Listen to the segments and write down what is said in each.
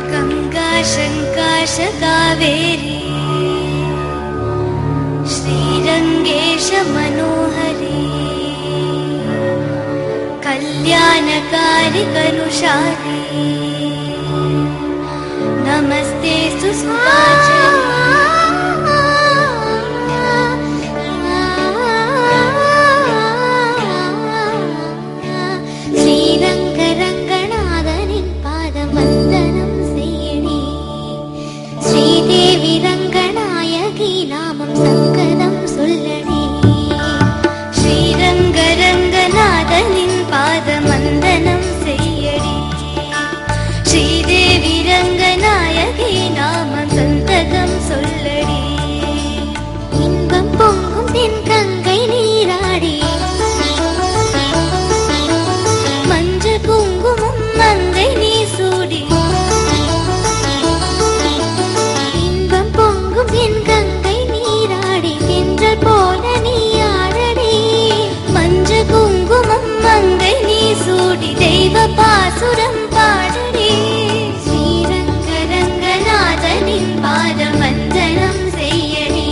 गंगा शंकाश कावेरी श्रीरंगेश मनोहरी कल्याणकारी कनुषारी नमस्ते सुस्वागतम् பாசுரம் பாடரே ஸ்ரீரங்கரங்கநாதனின் பாதவந்தனம் செய்யடி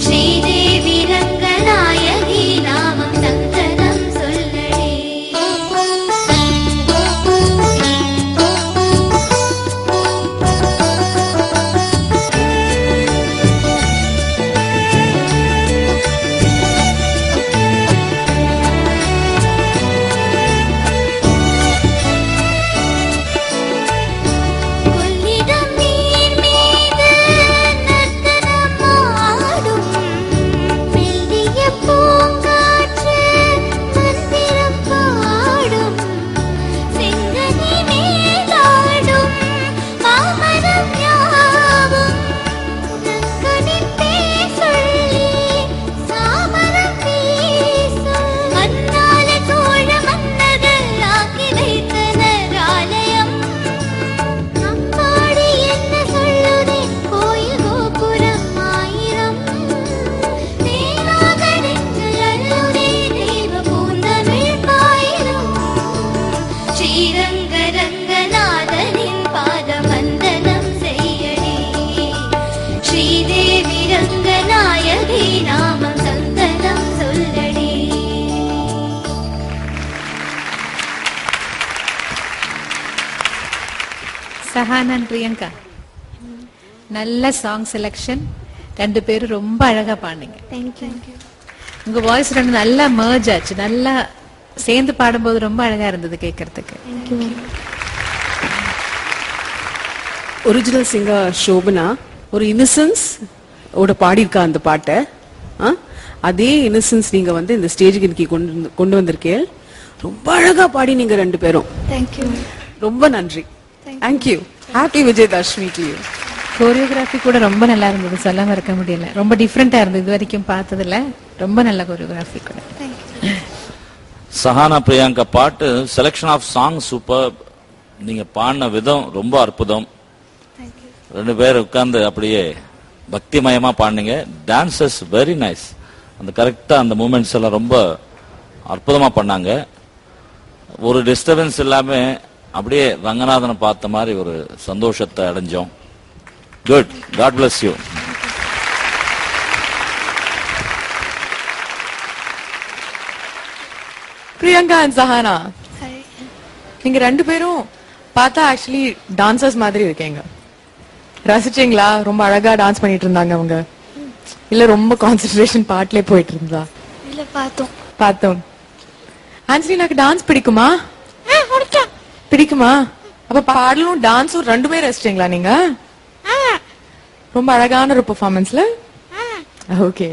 ஸ்ரீதேவி ரங்கநாயகி நாமம் சங்கதம் சொல்லடி சஹானா பிரியங்கா நல்ல சாங் செலக்ஷன் ரெண்டு பேரும் ரொம்ப அழகா பாடுனீங்க உங்க வாய்ஸ் ரெண்டு நல்லா மர்ஜ் ஆச்சு நல்லா சேர்ந்து பாடும்போது ரொம்ப அழகா இருந்தது கேட்கறதுக்கு ஒரிஜினல் சிங்கர் சோபனா ஒரு இன்னசென்ஸ் ஓட பாடியிருக்கா அந்த பாட்டை அதே இன்னசென்ஸ் நீங்க வந்து இந்த ஸ்டேஜுக்கு இன்னைக்கு கொண்டு வந்திருக்கீங்க ரொம்ப அழகா பாடி நீங்க ரெண்டு பேரும் ரொம்ப நன்றி thank you happy Vijayadashami to you choreography கூட ரொம்ப நல்லா இருந்தது சொல்லாம இருக்க முடியல ரொம்ப டிஃப்ரெண்டா இருந்தது இது வரைக்கும் பார்த்ததுல ரொம்ப நல்ல கோரியோகிராஃபி கூட சஹானா பிரியங்கா பாட்டு செலக்ஷன் ஆஃப் சாங் சூப்பர் நீங்க பாடின விதம் ரொம்ப அற்புதம் ரெண்டு பேர் உட்கார்ந்து அப்படியே பக்திமயமா பாடினீங்க டான்சஸ் வெரி நைஸ் அந்த கரெக்டா அந்த மூமெண்ட்ஸ் எல்லாம் ரொம்ப அற்புதமா பண்ணாங்க ஒரு டிஸ்டர்பன்ஸ் இல்லாம அப்படியே ரங்கநாதனை பார்த்த மாதிரி ஒரு சந்தோஷத்தை அடைஞ்சோம் good god bless you Priyanka and Sahana நீங்க ரெண்டு பேரும் பார்த்தா ஆக்சுவலி டான்சர்ஸ் மாதிரி இருக்கீங்க ரசிச்சீங்களா ரொம்ப அழகா டான்ஸ் பண்ணிட்டு இருந்தாங்க அவங்க இல்ல ரொம்ப கான்சென்ட்ரேஷன் பாட்லயே போயிட்டு இருந்தா இல்ல பார்த்தோம் ஆன்சலி எனக்கு டான்ஸ் பிடிக்குமா பிடிக்குமா அப்ப பாடலும் டான்ஸும் ரெண்டுமே ரசிச்சீங்களா நீங்க ரொம்ப அழகான ஒரு பெர்ஃபார்மன்ஸ்ல ஓகே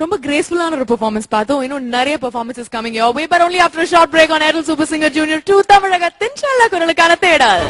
ரொம்ப கிரேஸ்ஃபுல்லான ஒரு பெர்ஃபார்மன்ஸ் பார்த்தோம் இன்னும் நிறைய performances coming your way but only after a short break on Airtel Super Singer Junior 2 தமிழகத்தின் செல்ல குரலுக்கான தேடல்